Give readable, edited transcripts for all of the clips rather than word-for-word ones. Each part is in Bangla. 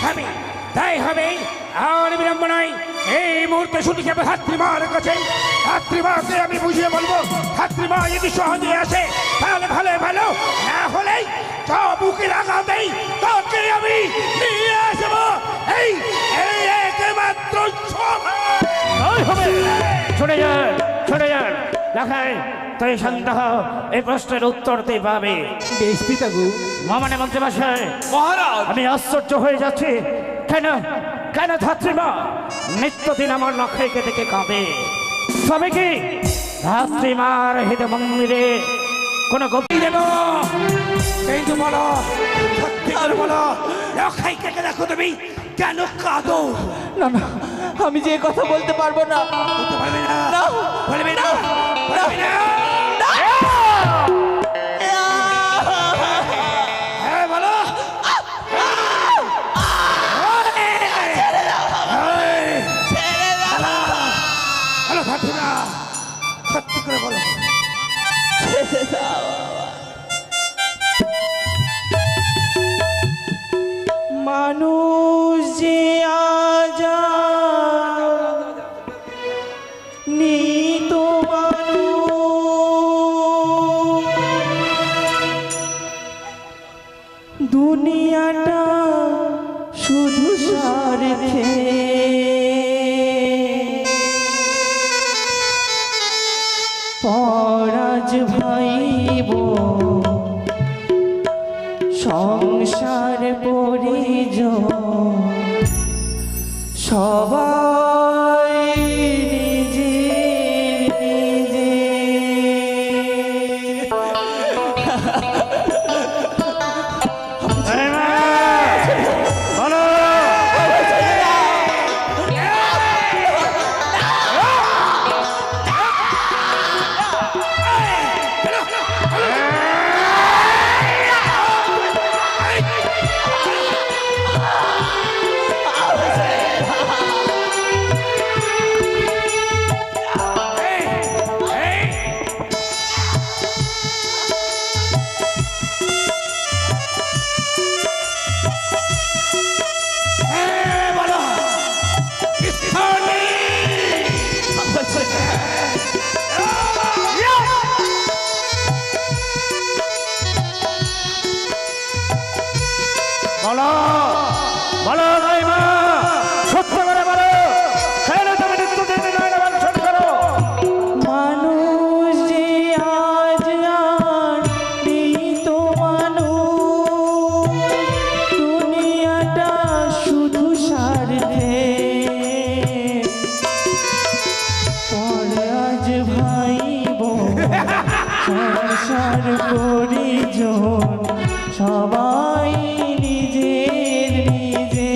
হবে, তাই হবে। আর বিলম্ব নয়, এই মুহূর্তে ছুটি যাবে ধাত্রীমার কাছে। ধাত্রীমাকে আমি বুঝিয়ে বলবো, ধাত্রীমা যদি সহজে আসে তাহলে ভালো ভালো, না হলেই তো বুকে লাগাতেই তোকে আমি নিয়ে আসবো। এই এই একমাত্র হবে। ছুটে যান, ছুটে যান, দেখায় তুই শান্ত হও, এই প্রশ্নের উত্তর তুই পাবে। বেশ পিতাগু। মামানে মন্ত্রী মশাই, মহারাজ, আমি আশ্চর্য হয়ে যাচ্ছি, কেন কেন ধাত্রীমা নিত্যদিন আমার লক্ষ্যকে দেখে কাঁদে? তবে কি ধাত্রীমার হৃদ মন্দিরে কোনো গতি দেব? কিন্তু বলো, সত্যি করে বলো, লখাইকে দেখো তুমি কেন কাঁদো? না না, আমি যে কথা বলতে পারবো না। বলতে পারবে না? না, বলবে না? বলবে না? হ্যাঁ বলো। বলো ধাত্রীমা, সত্যি করে বলো। মানুষ যে আজা নিত দুনিয়াটা শুধু স্বার্থে পরাজ ভাইব সংসার পরিজন সবাই নিজে নিজে। বলো, বলো, বলো রাইমা, সত্য করে বলো, কেন তুমি নিত্যদিন নয়না বাঞ্ছন করো? মানুষ যে আজ আর নিত মানুষ দুনিয়াটা শুধু স্বার্থে পরে আজ ভাইব সংসার পরিজন সবাই নিজের নিজের।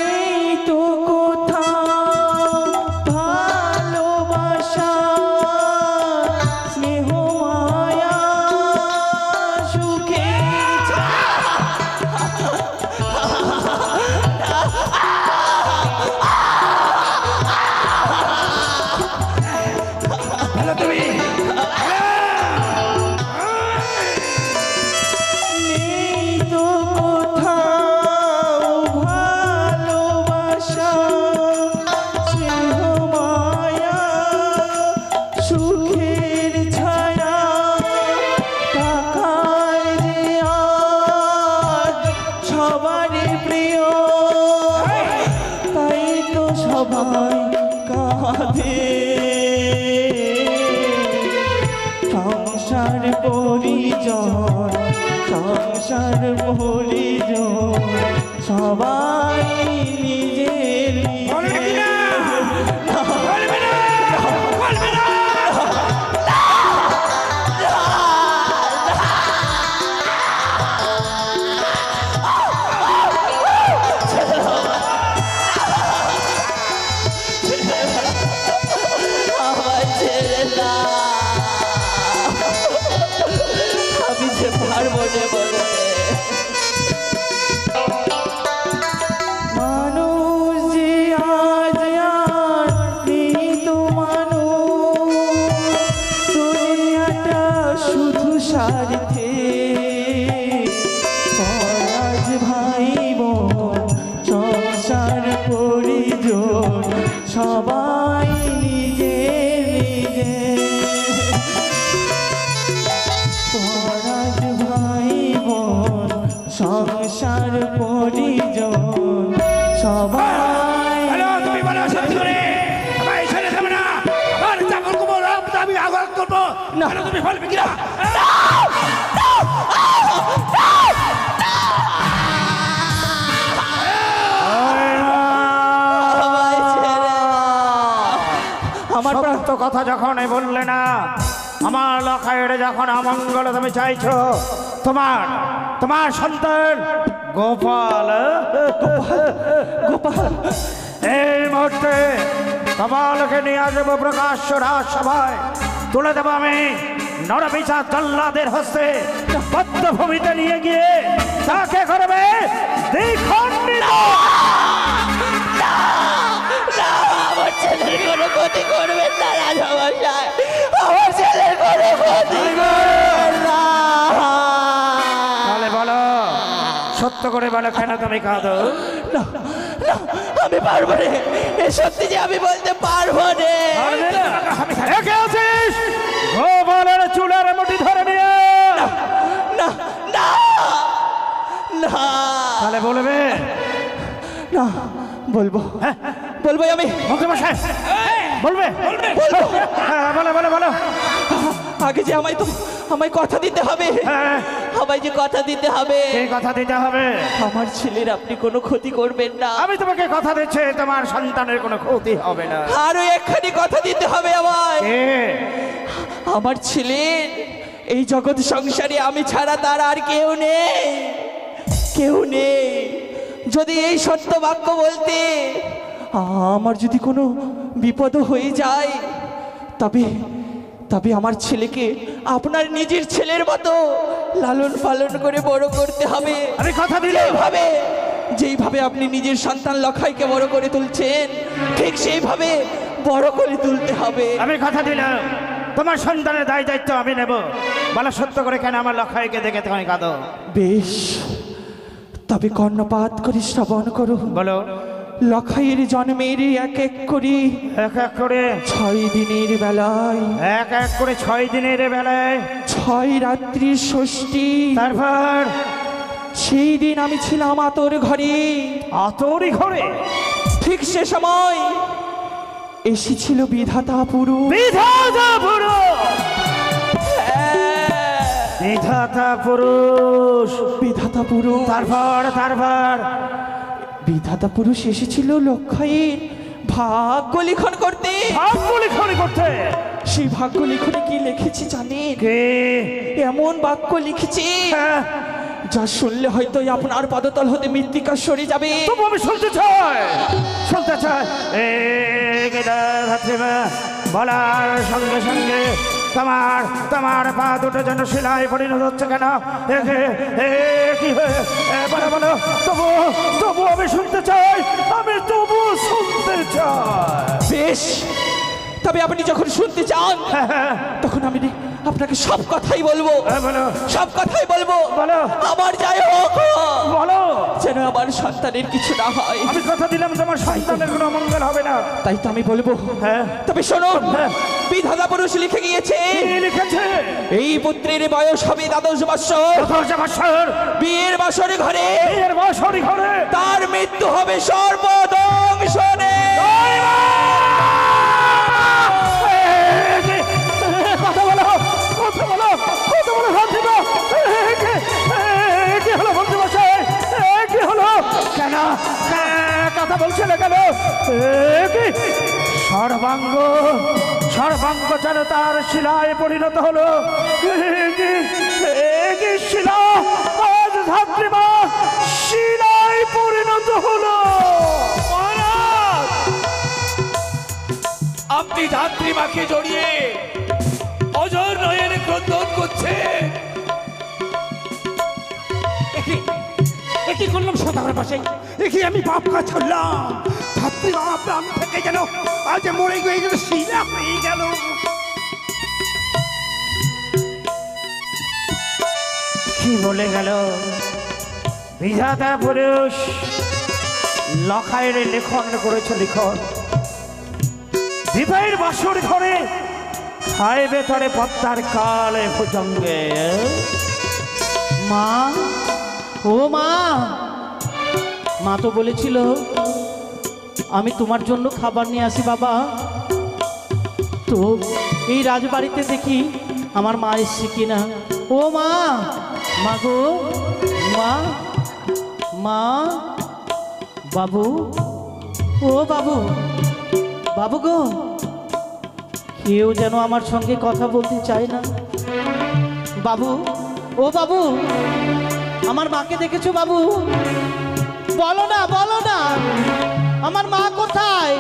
এই তো কোথাও ভালোবাসা স্নেহ মায়া সুখে বলো তুমি। নেই তো কোথাও ভালোবাসা স্নেহ মায়া সুখের ছায়া টাকার যে আজ সবারই প্রিয় তাই তো সবাই কাঁদে সংসার পরিজন সংসার পরিজন সবাই নিজের বলবে কি না? বলবে না? বলবে না? সবাই নিজে নিজে পরাজ ভাই বোন সংসার পরিজন সবাই হ্যালো, তুমি বলো সত্যি করে আমায় ছেড়ে দেবে না? আমার চাকর কুমোর আমি আঘাত করবো না। হ্যালো, তুমি বলবে কিনা? আমায় ছেড়ে দাও। আমার প্রাণ সত্য কথা যখন বললে না, আমার লখাইয়ের যখন অমঙ্গল তুমি চাইছো, তোমার তোমার সন্তান গোপাল গোপাল এই মুহূর্তে কপালকে নিয়ে আসবো প্রকাশ্য রাজসভায়, তুলে দেবো আমি নরপিশাচ জল্লাদের হস্তে, বদ্ধভূমিতে নিয়ে গিয়ে তাকে করবে দ্বিখণ্ডিত। আমার ছেলের কোনো ক্ষতি করবেন না রাজামশাই, আমার ছেলের কোনো ক্ষতি করবেন না। তাহলে বলো, সত্য করে বলো, কেন তুমি কাঁদো? না, না, আমি পারবো রে, এ সত্যি যে আমি বলতে পারবো রে। পারবে না? একে আছিস গোপালের চুলের মুঠি ধরে নিয়ে, না না না তাহলে বলবে না, বলবো বলবো আমি, মন্ত্রীমশাই বলবে? বলবো। হ্যাঁ, বলো বলো বলো। আগে যে আমায় কথা দিতে হবে, হ্যাঁ, আমায় যে কথা দিতে হবে, এই কথা দিতে হবে। আমার ছেলের আপনি কোনো ক্ষতি করবেন না। আমি তোমাকে কথা দিচ্ছি, তোমার সন্তানের কোনো ক্ষতি হবে না। আরো একখানি কথা দিতে হবে আমায়, এ, আমার ছেলের এই জগৎ সংসারে আমি ছাড়া তার আর কেউ নেই, কেউ নেই। যদি এই সত্য বাক্য বলতে আমার যদি কোনো বিপদ হয়ে যায়, তবে তবে আমার ছেলেকে আপনার নিজের ছেলের মতো লালন পালন করে বড় করতে হবে। আমি কথা দিলাম। যেইভাবে আপনি নিজের সন্তান লখাইকে বড় করে তুলছেন, ঠিক সেইভাবে বড় করে তুলতে হবে। আমি কথা দিলাম, তোমার সন্তানের দায় দায়িত্ব আমি নেব। বলো সত্য করে, কেন আমার লখাইকে দেখে তুমি কাঁদো? বেশ, তবে কর্ণপাত করে শ্রবণ করো। বলো। লখাইয়ের জন্মের এক এক করে এক এক করে 6 দিনের বেলায়, এক এক করে 6 দিনের বেলায়, 6 রাত্রির ষষ্ঠী, তারপর সেই দিন আমি ছিলাম আতর ঘরে। আতরি ঘরে ঠিক সে সময় এসেছিল বিধাতা পুরুষ। বিধাতা পুরুষ, বিধাতা পুরুষ, বিধাতা পুরুষ, তারপর তারপর বিধাতা পুরুষ এসেছিল লখাইয়ের ভাগ্য লিখন করতে। ভাগ্য লিখনি করতে। সেই ভাগ্য লিখনে কি লিখেছি জানেন? কে? এমন বাক্য লিখেছি হ্যাঁ, যা শুনলে হয়তো আপনার পদতল হতে মৃত্তিকা সরে যাবে। তবু আমি শুনতে চাই, শুনতে চাই। বলার সঙ্গে সঙ্গে তোমার তোমার পা দুটো যেন শিলায় পরিণত হচ্ছে কেন? কি বলো বলো, তবু তবু আমি শুনতে চাই, আমি তবু শুনতে চাই। বেশ, তবে আপনি যখন শুনতে চান তখন আমি আপনাকে সব কথাই বলবো, বলো সব কথাই বলবো। বলো। আমার যাই হোক, বলো। যেন আমার সন্তানের কিছু না হয়। আমি কথা দিলাম তোমার সন্তানের কোনো অমঙ্গল হবে না। তাই তো আমি বলবো। হ্যাঁ, তবে শোনো, হ্যাঁ। বিধাতা পুরুষ লিখে গিয়েছে, কি লিখেছে? এই পুত্রের বয়স হবে 12 বৎসর, 12 বৎসর, বিয়ের বাসরে ঘরে বিয়ের বছরই ঘরে তার মৃত্যু হবে সর্বদংশনে। কথা বলো, কথা বলো, কথা বলো শান্তিমা। কি হলো বন্ধু মশাই? কি হলো? কেন কথা বলছে না কেন? কি সর্বাঙ্গ সর্বাঙ্গ যেন তার শিলায় পরিণত হলো। কি শিলা আজ ধাত্রীমা শিলায় পরিণত হলো। আপনি ধাত্রীমাকে জড়িয়ে অজর নয়নে ক্রন্দন করছে। কি করলাম সদাগরের পাশে? দেখি আমি পাপ কাজ করলাম। ধাত্রীমা প্রাণ থেকে যেন আজ মরে গিয়ে যেন শিলা হয়ে গেল। কি বলে গেল বিধাতা পুরুষ? লখাইয়ের লেখন করেছে লিখন, বিবাহের বাসর ঘরে খাইবে তরে পদ্মার কালে ভুজঙ্গে। মা, ও মা, মা তো বলেছিল আমি তোমার জন্য খাবার নিয়ে আসি বাবা। তো এই রাজবাড়িতে দেখি আমার মা এসছে কিনা। ও মা, মা গো, মা, মা, বাবু, ও বাবু, বাবু গো, কেউ যেন আমার সঙ্গে কথা বলতে চায় না। বাবু, ও বাবু, আমার মাকে দেখেছো বাবু? বলো না, বলো না, আমার মা কোথায়?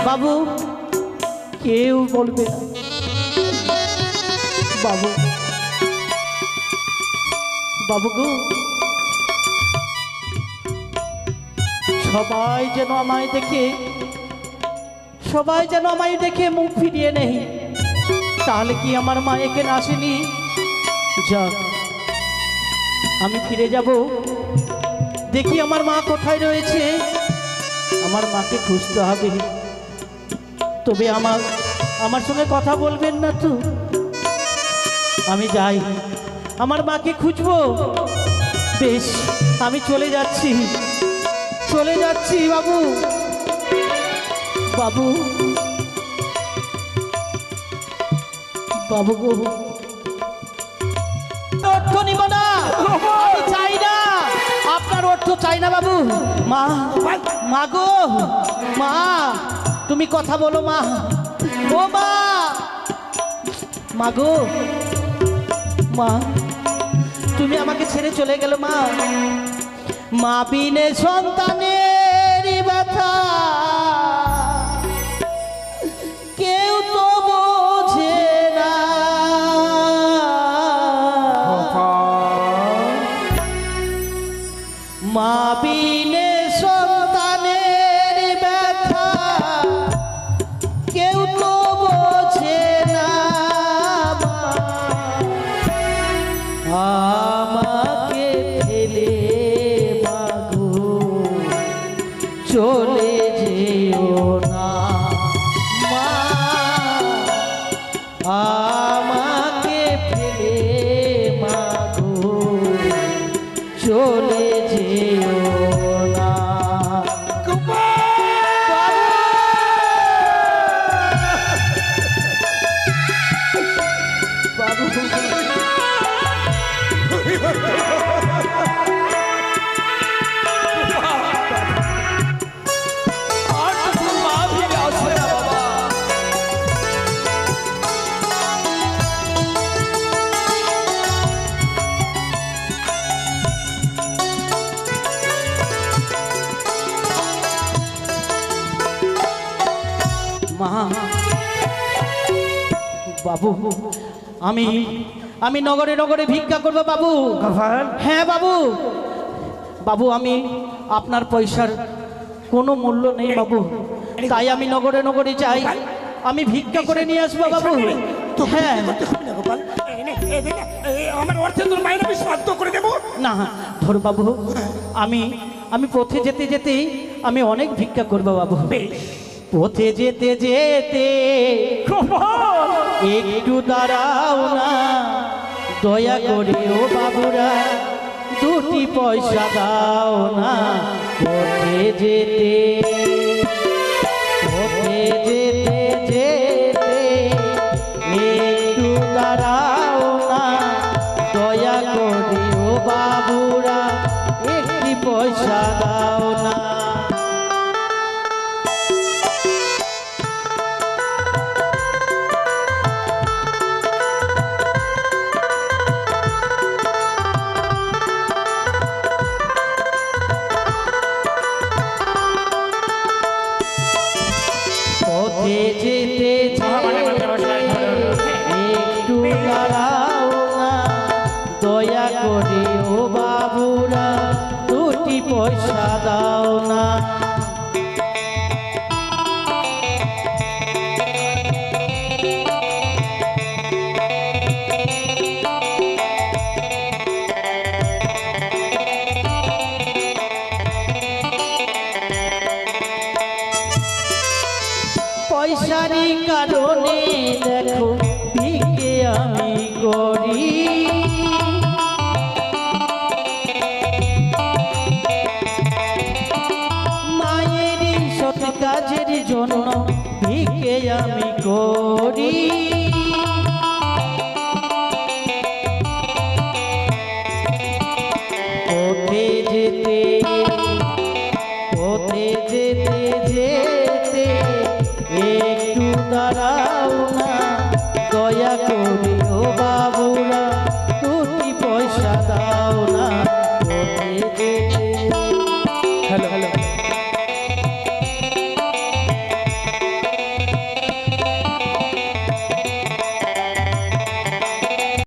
বাবু, কেউ বলবে না। বাবু, বাবু গো, সবাই যেন আমায় দেখে, সবাই যেন আমায় দেখে মুখ ফিরিয়ে নেই। তাহলে কি আমার মা এখানে আসেনি? যাক, আমি ফিরে যাব, দেখি আমার মা কোথায় রয়েছে। আমার মাকে খুঁজতে হবে। তবে আমার সঙ্গে কথা বলবেন না তো? আমি যাই, আমার মাকে খুঁজবো। বেশ, আমি চলে যাচ্ছি, চলে যাচ্ছি বাবু। বাবু, বাবু গো, অর্থ নিব না, আমি চাই না, আপনার অর্থ চাই না বাবু। মা, মা গো, মা, তুমি কথা বলো মা। ও মা, মা গো, মা, তুমি আমাকে ছেড়ে চলে গেল মা। মা বিনে সন্তানের ব্যথা কেউ তো বোঝে না। মা বিনে সন্তানের ব্যথা কেউ তো বোঝে না। আমাকে ফেলে মাগো চলে যেও না মা, আমাকে ফেলে মাগো চলে যেও না। বাবু, আর তো তোর মা ফিরে আসবে না বাবা। মা, বাবু, আমি আমি নগরে নগরে ভিক্ষা করব বাবু। গোপাল, হ্যাঁ বাবু, বাবু আমি আপনার পয়সার কোনো মূল্য নেই বাবু, তাই আমি নগরে নগরে যাই, আমি ভিক্ষা করে নিয়ে আসবো বাবু। হ্যাঁ, গোপাল, আমার অর্থে তোর মায়ের আমি শ্রাদ্ধ করে দেবো। না ধর বাবু, আমি পথে যেতে যেতে আমি অনেক ভিক্ষা করবো বাবু। পথে যেতে যেতে একটু দাঁড়াও না, দয়া করে ও বাবুরা দুটি পয়সা দাও না। পথে যেতে, পথে যেতে যেতে একটু দাঁড়াও না, দয়া করে ও বাবুরা একটি পয়সা দাও না। পথে যেতে যেতে একটু দাঁড়াও না, দয়া করে ও বাবুরা দুটি পয়সা দাও না। পয়সারই কারণে দেখো ভিকে আমি করি। মায়েরই সৎ কাজের জন্য ভিকে আমি করি। পথে যেতে পথে যেতে যেতে একটু দাঁড়াও না দয়া করে